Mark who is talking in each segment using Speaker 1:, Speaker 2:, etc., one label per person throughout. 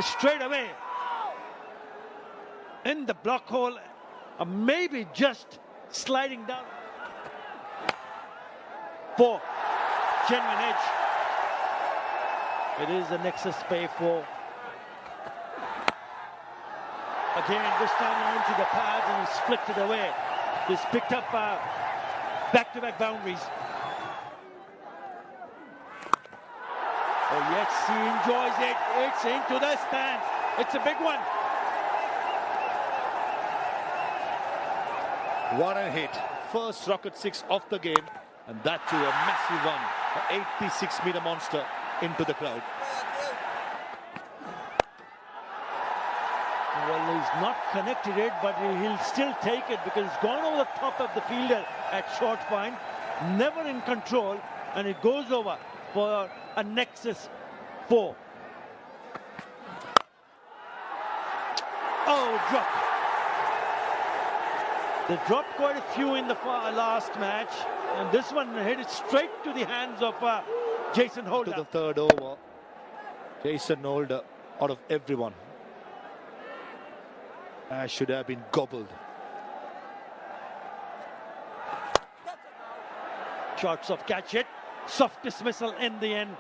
Speaker 1: straight away in the block hole, or maybe just sliding down for genuine edge. It is a Nexus Pay 4. Again, this time onto the pads and he's flicked it away. He's picked up back-to-back boundaries. Oh yes, he enjoys it. It's into the stands. It's a big one.
Speaker 2: What a hit. First rocket 6 off the game, and that too a massive one. An 86-meter monster into the crowd.
Speaker 1: Well, he's not connected it, but he'll still take it because it's gone over the top of the fielder at short fine. Never in control, and it goes over for a Nexus 4. Oh, drop. They dropped quite a few in the last match, and this one hit it straight to the hands of Jason Holder.
Speaker 2: To the third over, Jason Holder out of everyone. Should have been gobbled.
Speaker 1: Shots of catch it. Soft dismissal in the end.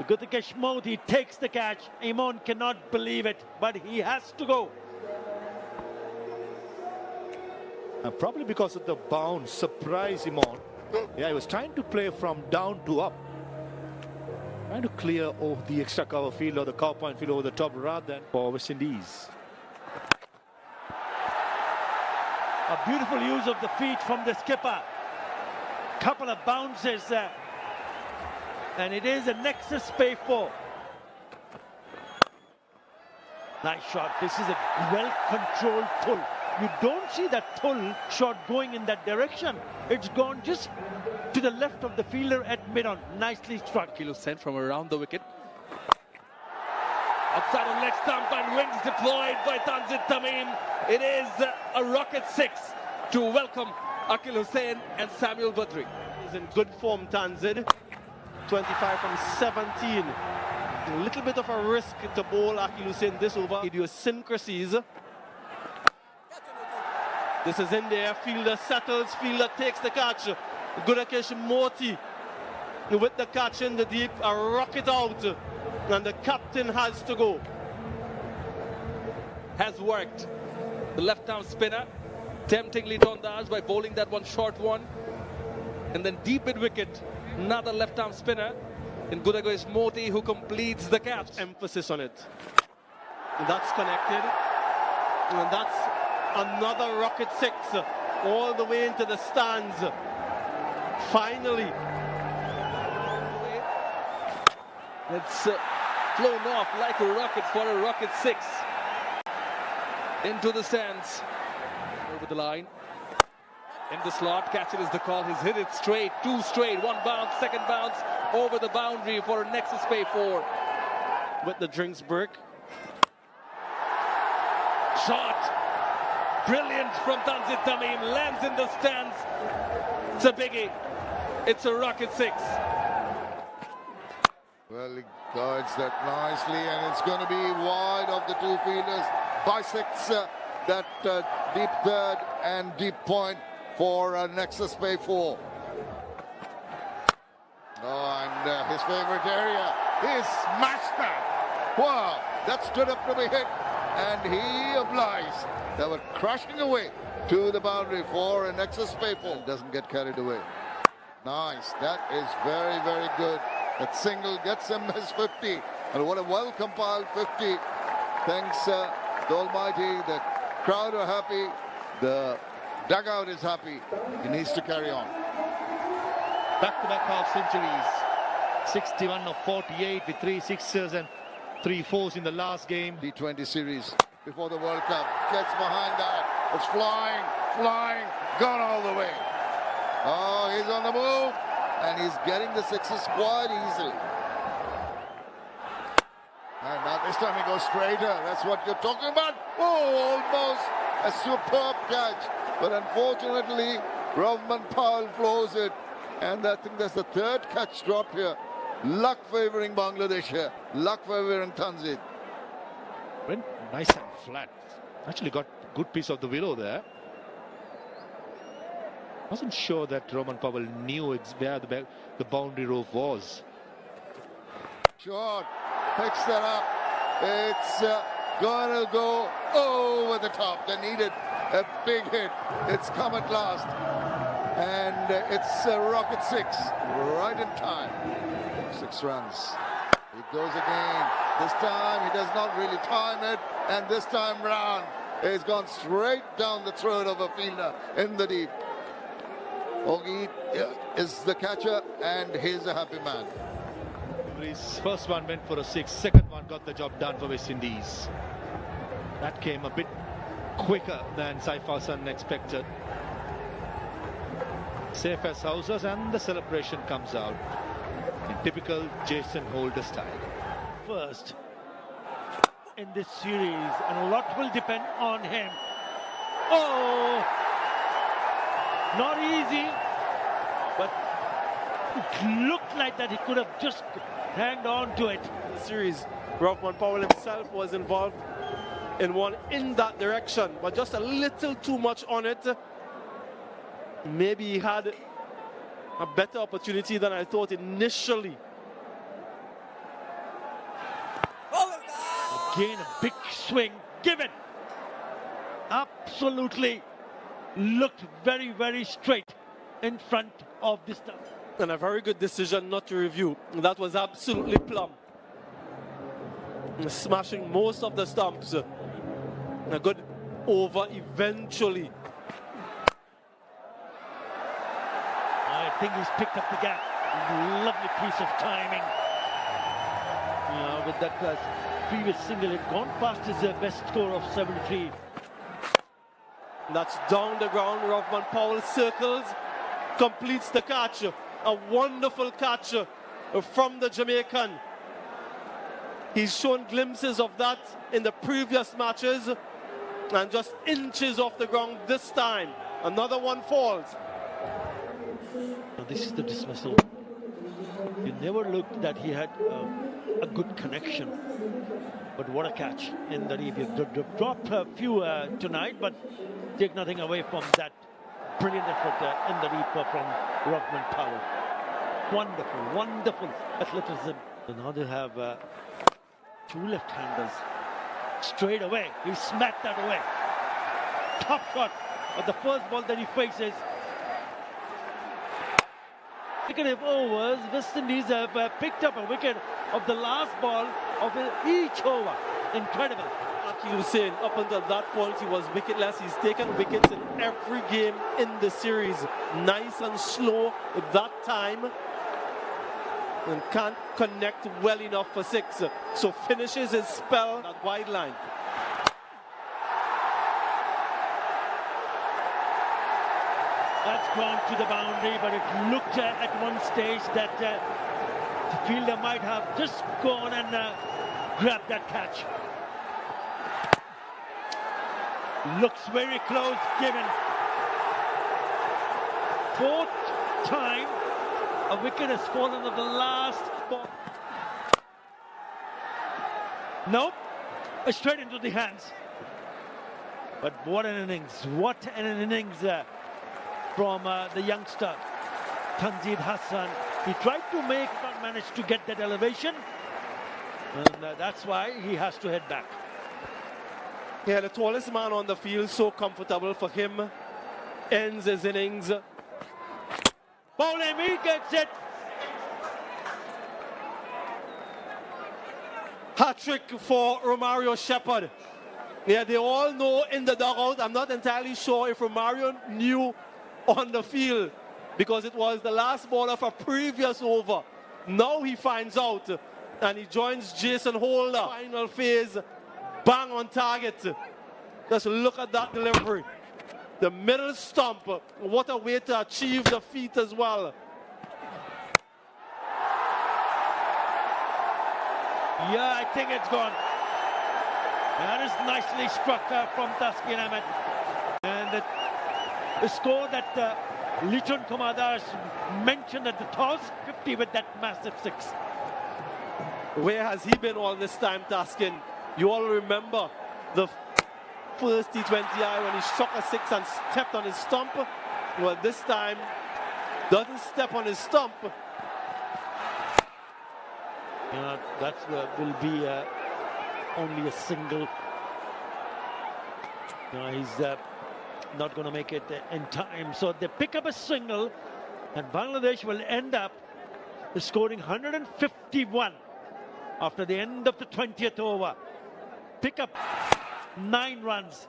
Speaker 1: Guthikesh Modi takes the catch. Imon cannot believe it, but he has to go.
Speaker 2: Probably because of the bounce, surprise Imon. Yeah, he was trying to play from down to up. Trying to clear the extra cover field or the cover point field over the top rather than for Westindies.
Speaker 1: A beautiful use of the feet from the skipper. Couple of bounces and it is a Nexus Pay 4. Nice shot. This is a well-controlled pull. You don't see that pull shot going in that direction. It's gone just to the left of the fielder at mid-on. Nicely struck.
Speaker 3: Kilo sent from around the wicket. Outside on leg stump and wings deployed by Tanzid Tamim. It is a rocket 6 to welcome Akil Hussain and Samuel Badri.
Speaker 4: He's in good form, Tanzid. 25 from 17. A little bit of a risk to bowl Akil Hussain this over. Idiosyncrasies. This is in there. Fielder settles. Fielder takes the catch. Guthikesh Modi with the catch in the deep. A rocket out. And the captain has to go.
Speaker 3: Has worked. The left-arm spinner temptingly Tondage by bowling that one short one. And then deep mid-wicket, another left-arm spinner in Guthikesh Modi who completes the catch.
Speaker 4: Emphasis on it. That's connected. And that's another rocket 6 all the way into the stands. Finally.
Speaker 3: It's flown off like a rocket for a rocket 6. Into the stands. Over the line. In the slot, catch it is the call. He's hit it straight, 2 straight, 1 bounce, second bounce over the boundary for a Nexus Pay 4.
Speaker 4: With the drinks break.
Speaker 3: Shot. Brilliant from Tanzid Tamim. Lands in the stands. It's a biggie. It's a rocket 6.
Speaker 5: Well, he guides that nicely, and it's going to be wide of the 2 fielders. Bisects that deep third and deep point for Nexus Pay 4. Oh, and his favorite area. He smashed that. Wow, that stood up to be hit, and he obliged. They were crashing away to the boundary for a Nexus Pay 4. Doesn't get carried away. Nice. That is very, very good. That single gets him his 50. And what a well-compiled 50. Thanks the Almighty. The crowd are happy. The dugout is happy. He needs to carry on.
Speaker 2: Back-to-back half centuries. 61 of 48 with 3 sixes and 3 fours in the last game.
Speaker 5: T20 series before the World Cup. Gets behind that. It's flying, gone all the way. Oh, he's on the move. And he's getting the sixes quite easily. And now this time he goes straighter. That's what you're talking about. Oh, almost a superb catch. But unfortunately, Rovman Powell flows it. And I think that's the 3rd catch drop here Luck favoring Bangladesh here. Luck favoring Tanzania.
Speaker 2: Went nice and flat. Actually got good piece of the willow there. Wasn't sure that Roman Powell knew where the boundary rope was.
Speaker 5: Short. Picks that up. It's going to go over the top. They needed a big hit. It's come at last. And it's rocket 6. Right in time. 6 runs. It goes again. This time he does not really time it. And this time round, it's gone straight down the throat of a fielder in the deep. Ogi is the catcher, and he's a happy man.
Speaker 2: His first one went for a 6. Second one got the job done for Westindies. That came a bit quicker than Saif Hassan expected. Safe as houses, and the celebration comes out in typical Jason Holder style.
Speaker 1: First in this series, and a lot will depend on him. Oh, not easy, but it looked like that he could have just hanged on to it.
Speaker 4: The series, Roman Powell himself was involved in one in that direction, but just a little too much on it. Maybe he had a better opportunity than I thought initially.
Speaker 1: Again, a big swing given. Absolutely looked very, very straight in front of this stump.
Speaker 4: And a very good decision not to review. That was absolutely plumb. Smashing most of the stumps. A good over eventually.
Speaker 1: I think he's picked up the gap. Lovely piece of timing. With that previous single, it gone past his best score of 73.
Speaker 4: That's down the ground. Roman Powell circles, completes the catch. A wonderful catch from the Jamaican. He's shown glimpses of that in the previous matches, and just inches off the ground this time. Another one falls.
Speaker 1: Now this is the dismissal. You never looked that he had a good connection, but what a catch in the deep. He dropped a few tonight, but take nothing away from that brilliant effort in the deep from Roman Powell. Wonderful, wonderful athleticism. So now they have 2 left-handers. Straight away, he smacked that away. Top shot of the first ball that he faces. Consecutive overs, Westindies have picked up a wicket of the last ball of each over. Incredible.
Speaker 4: Like you were saying, up until that point, he was wicketless. He's taken wickets in every game in the series. Nice and slow that time. And can't connect well enough for 6. So finishes his spell at wide line.
Speaker 1: That's gone to the boundary, but it looked at one stage that the fielder might have just gone and grabbed that catch. Looks very close, given. 4th time a wicket has fallen of the last ball. Nope, straight into the hands. But what an innings, what an innings from the youngster, Tanzid Hassan. He tried to make, but managed to get that elevation. And that's why he has to head back.
Speaker 4: Yeah, the tallest man on the field, so comfortable for him. Ends his innings.
Speaker 1: Bowling, he gets it.
Speaker 4: Hat-trick for Romario Shepherd. Yeah, they all know in the dugout. I'm not entirely sure if Romario knew on the field, because it was the last ball of a previous over. Now he finds out, and he joins Jason Holder. Final phase, bang on target. Just look at that delivery. The middle stump, what a way to achieve the feat as well.
Speaker 1: Yeah, I think it's gone. That is nicely struck from Taskin Ahmed. And the score that Lichon Kumadar mentioned at the toss, 50 with that massive 6.
Speaker 4: Where has he been all this time, Taskin? You all remember the first T20I when he struck a 6 and stepped on his stump? Well, this time, doesn't step on his stump.
Speaker 1: That will be only a single. He's not going to make it in time. So they pick up a single, and Bangladesh will end up scoring 151 after the end of the 20th over. Pick up 9 runs.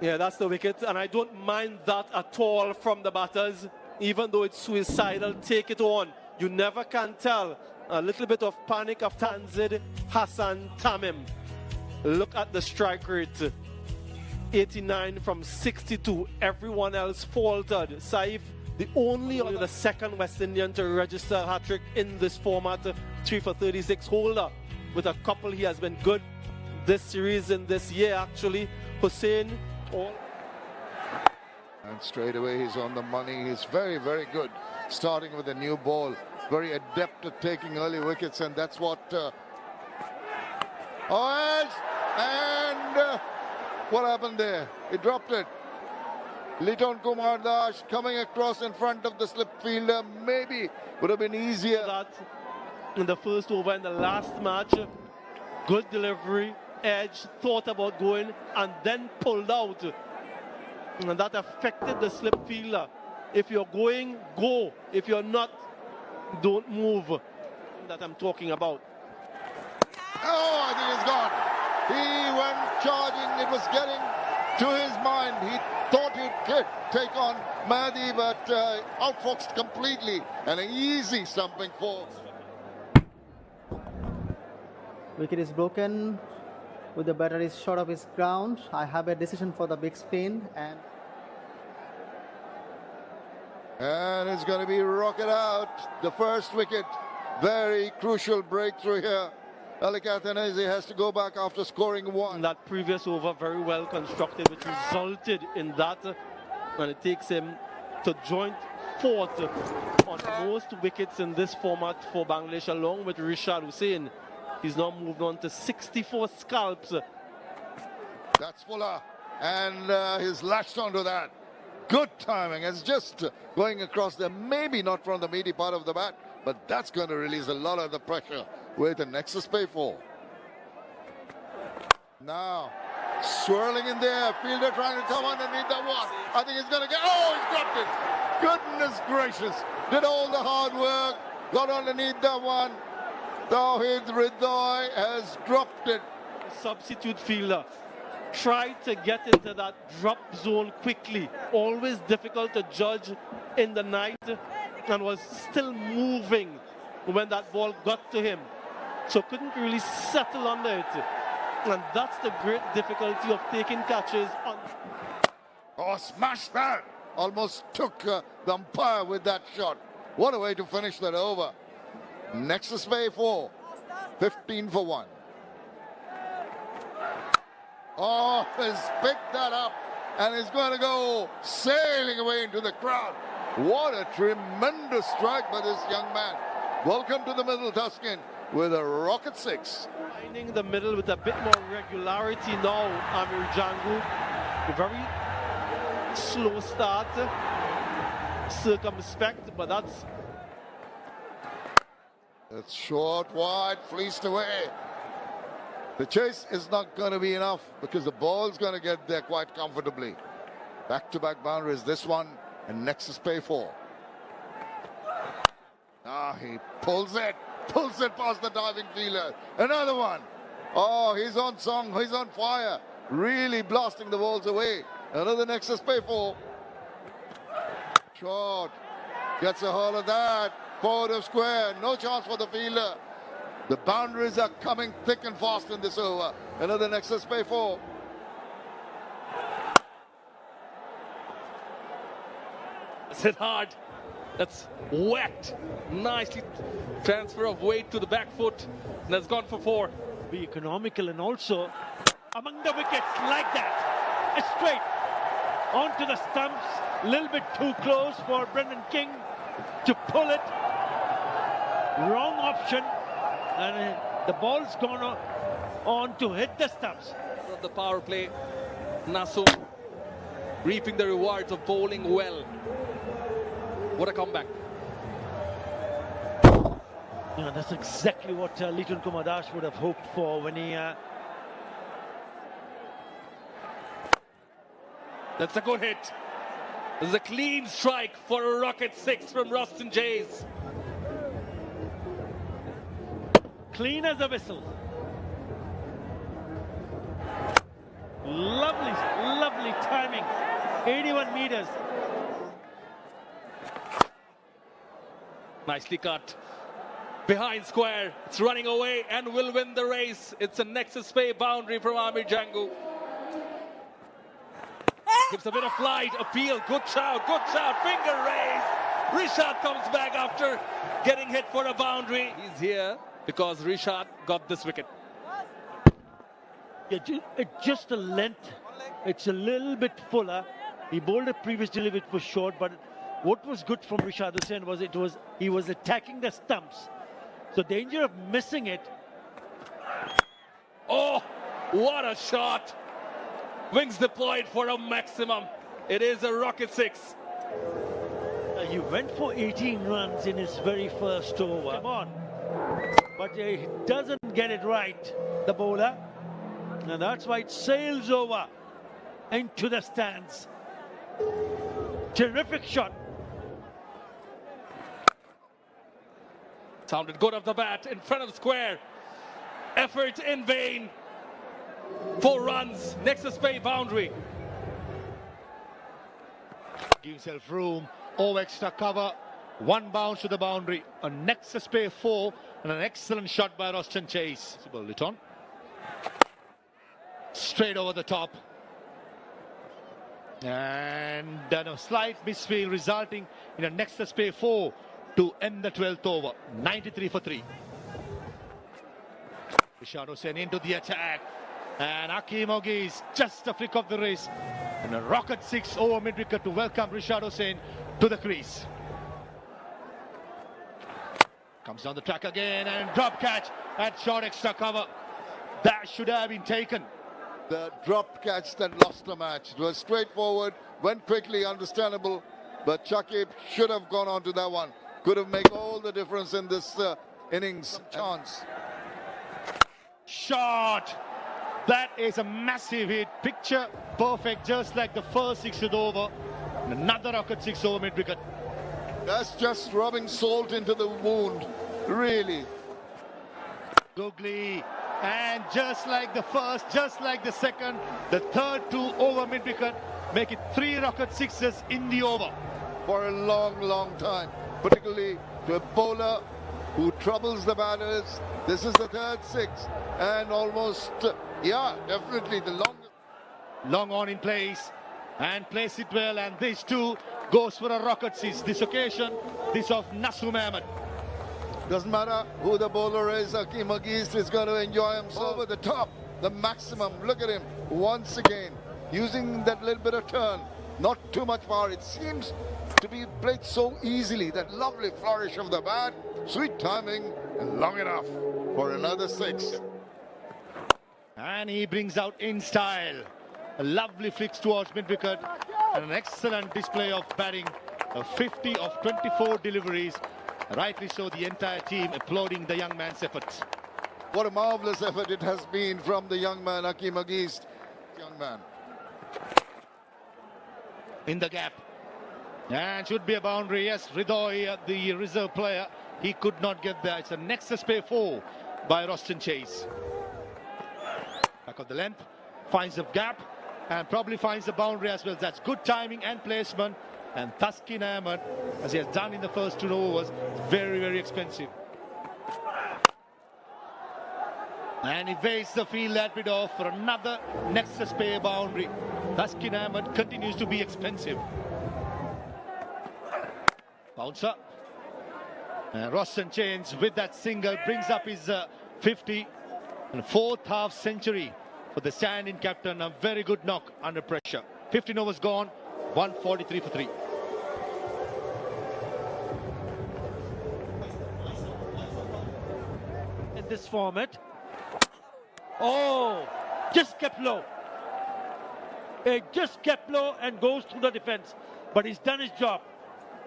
Speaker 4: Yeah, that's the wicket, and I don't mind that at all from the batters. Even though it's suicidal, take it on. You never can tell. A little bit of panic of Tanzid, Hassan, Tamim. Look at the strike rate. 89 from 62. Everyone else faltered. Saif, the second West Indian to register a hat-trick in this format. 3 for 36 holder. With a couple, he has been good this series and this year, actually. Hussain,
Speaker 5: and straight away he's on the money. He's very, very good. Starting with a new ball. Very adept at taking early wickets, and that's what... what happened there? He dropped it. Liton Kumar Das coming across in front of the slip fielder. Maybe would have been easier.
Speaker 4: That in the first over in the last match. Good delivery. Edge thought about going and then pulled out. And that affected the slip fielder. If you're going, go. If you're not, don't move. That I'm talking about.
Speaker 5: Oh, I think it's gone. He went charging. It was getting to his mind. He thought he could take on Mahdi, but outfoxed completely. And an easy stumping for.
Speaker 6: Wicket is broken. With the batter is short of his ground. I have a decision for the big spin, and
Speaker 5: it's going to be rocketed out. The first wicket. Very crucial breakthrough here. Ali Kathanese has to go back after scoring 1.
Speaker 4: That previous over very well constructed, which resulted in that, and it takes him to joint 4th on most wickets in this format for Bangladesh, along with Rishad Hussain. He's now moved on to 64 scalps.
Speaker 5: That's Fuller, and he's lashed onto that. Good timing. It's just going across there, maybe not from the meaty part of the bat, but that's going to release a lot of the pressure with the Nexus Pay 4. Now, swirling in there, fielder trying to come underneath that one. I think he's going to get, he's dropped it. Goodness gracious. Did all the hard work, got underneath that one. Tawhid Ridhoi has dropped it.
Speaker 4: Substitute fielder tried to get into that drop zone quickly. Always difficult to judge in the night, and was still moving when that ball got to him. So couldn't really settle under it. And that's the great difficulty of taking catches on.
Speaker 5: Oh, smashed that. Almost took the umpire with that shot. What a way to finish that over. Nexus Bay 4, 15 for 1. Oh, he's picked that up and he's going to go sailing away into the crowd. What a tremendous strike by this young man. Welcome to the middle, Tuscan, with a rocket 6.
Speaker 4: Finding the middle with a bit more regularity now, Amir Jangu. A very slow start, circumspect, but that's
Speaker 5: short, wide, fleeced away. The chase is not going to be enough because the ball's going to get there quite comfortably. Back-to-back boundaries, this one and Nexus Pay 4. He pulls it past the diving fielder. Another one. Oh, he's on song, he's on fire. Really blasting the balls away. Another Nexus Pay 4. Short. Gets a hold of that. Forward of square. No chance for the fielder. The boundaries are coming thick and fast in this over. Another Nexus Pay 4.
Speaker 3: That's hit hard. That's wet. Nicely transfer of weight to the back foot. And that's gone for 4.
Speaker 1: Be economical and also among the wickets like that. Straight onto the stumps. A little bit too close for Brendan King to pull it. Wrong option, and the ball's gone on to hit the stumps.
Speaker 3: Of the power play, Nasum reaping the rewards of bowling well. What a comeback.
Speaker 1: Yeah, that's exactly what Liton Kumar Das would have hoped for when he...
Speaker 3: That's a good hit. This is a clean strike for a rocket 6 from Westindies.
Speaker 1: Clean as a whistle. Lovely, lovely timing. 81 meters.
Speaker 3: Nicely cut. Behind square. It's running away and will win the race. It's a nexus pay boundary from Amir Jangu. Gives a bit of flight, appeal, good shout, finger raised. Rishad comes back after getting hit for a boundary. He's here because Rishad got this wicket.
Speaker 1: Yeah, it's just a length. It's a little bit fuller. He bowled a previous delivery, it was short, but what was good from Rishad Hussain was he was attacking the stumps. So danger of missing it.
Speaker 3: Oh, what a shot. Wings deployed for a maximum. It is a rocket 6.
Speaker 1: He went for 18 runs in his very first over. Come on. But he doesn't get it right, the bowler. And that's why it sails over into the stands. Terrific shot.
Speaker 3: Sounded good off the bat in front of square. Effort in vain. 4 runs, nexus pay boundary.
Speaker 2: Give himself room, over extra cover, 1 bounce to the boundary, a nexus pay 4, and an excellent shot by Westindies. Liton. Straight over the top. And a slight misfield resulting in a nexus pay 4 to end the 12th over. 93 for 3. Rishad Hussain into the attack. And Hakeem Ogis just a flick of the wrist. And a rocket 6 over mid-wicket to welcome Rishad Hussain to the crease. Comes down the track again and drop catch at short extra cover. That should have been taken.
Speaker 5: The drop catch that lost the match. It was straightforward, went quickly, understandable. But Shakib should have gone on to that one. Could have made all the difference in this innings. Chance.
Speaker 2: Shot. That is a massive hit. Picture perfect, just like the first 6 over. And another rocket 6 over mid-wicket.
Speaker 5: That's just rubbing salt into the wound, really.
Speaker 2: Googly. And just like the first, just like the second, the third 2 over mid-wicket, make it 3 rocket 6s in the over.
Speaker 5: For a long, long time, particularly to a bowler who troubles the batters. This is the third 6 and almost, yeah, definitely the longest.
Speaker 2: Long on in place and place it well, and this too goes for a rocket 6. This occasion, this of Nasum Ahmed.
Speaker 5: Doesn't matter who the bowler is, Hakeem Ogis is going to enjoy himself over the top, the maximum. Look at him once again, using that little bit of turn, not too much power. It seems to be played so easily. That lovely flourish of the bat, sweet timing, and long enough for another 6.
Speaker 2: And he brings out in style. A lovely flicks towards mid-wicket and an excellent display of batting. A 50 of 24 deliveries. Rightly so, the entire team applauding the young man's efforts.
Speaker 5: What a marvellous effort it has been from the young man, Hakeem Ogis. Young man.
Speaker 2: In the gap. And should be a boundary. Yes, Ridoy, the reserve player, he could not get there. It's a nexus pay 4 by Westindies. Back of the length, finds the gap and probably finds the boundary as well. That's good timing and placement. And Taskin Ahmed, as he has done in the first 2 overs, very, very expensive. And he evades the field that bit off for another nexus pay boundary. Taskin Ahmed continues to be expensive. Bouncer. And Westindies with that single brings up his 50 and 4th half century for the stand-in captain. A very good knock under pressure. 15 overs gone, 143 for 3.
Speaker 1: this format. Oh, just kept low. It just kept low and goes through the defense. But he's done his job.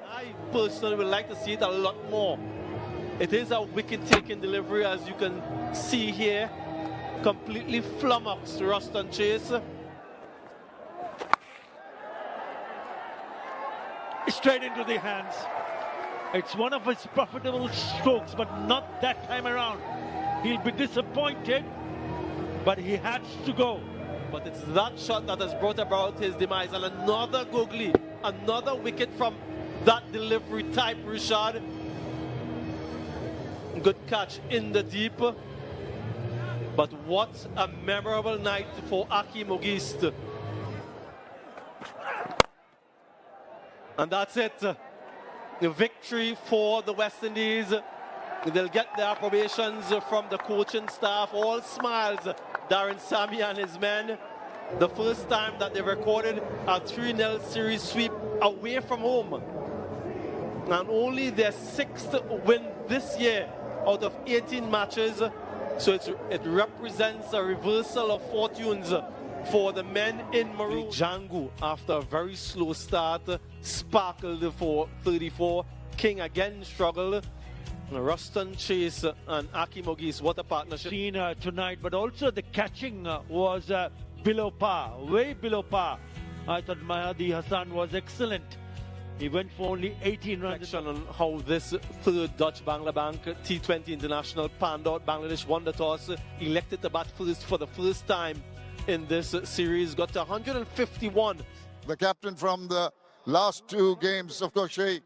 Speaker 4: I personally would like to see it a lot more. It is a wicket-taking delivery, as you can see here. Completely flummoxed Ruston Chase.
Speaker 1: Straight into the hands. It's one of his profitable strokes, but not that time around. He'll be disappointed, but he has to go.
Speaker 4: But it's that shot that has brought about his demise. And another googly, another wicket from that delivery type, Rishad. Good catch in the deep. But what a memorable night for Akim Ogist. And that's it. The victory for the West Indies. They'll get their approbations from the coaching staff. All smiles, Darren Sammy and his men. The first time that they recorded a 3-0 series sweep away from home. And only their 6th win this year out of 18 matches. So it represents a reversal of fortunes for the men in maroon. Django, after a very slow start, sparkled for 34. King again struggled. Ruston Chase and Akim Ogist, what a partnership.
Speaker 1: Seen tonight, but also the catching was below par, way below par. I thought Mahdi Hassan was excellent. He went for only 18 runs.
Speaker 4: On how this third Dutch Bangla Bank T20 International panned out. Bangladesh won the toss, elected to bat first for the first time in this series, got to 151.
Speaker 5: The captain from the last 2 games, of course, Shay,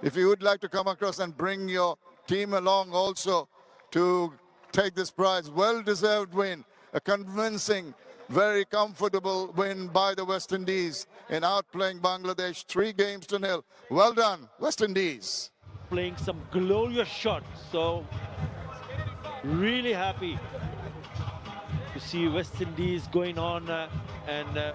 Speaker 5: if you would like to come across and bring your team along also to take this prize. Well-deserved win, a convincing, very comfortable win by the West Indies in outplaying Bangladesh 3-0. Well done, West Indies.
Speaker 1: Playing some glorious shots, so really happy to see West Indies going on and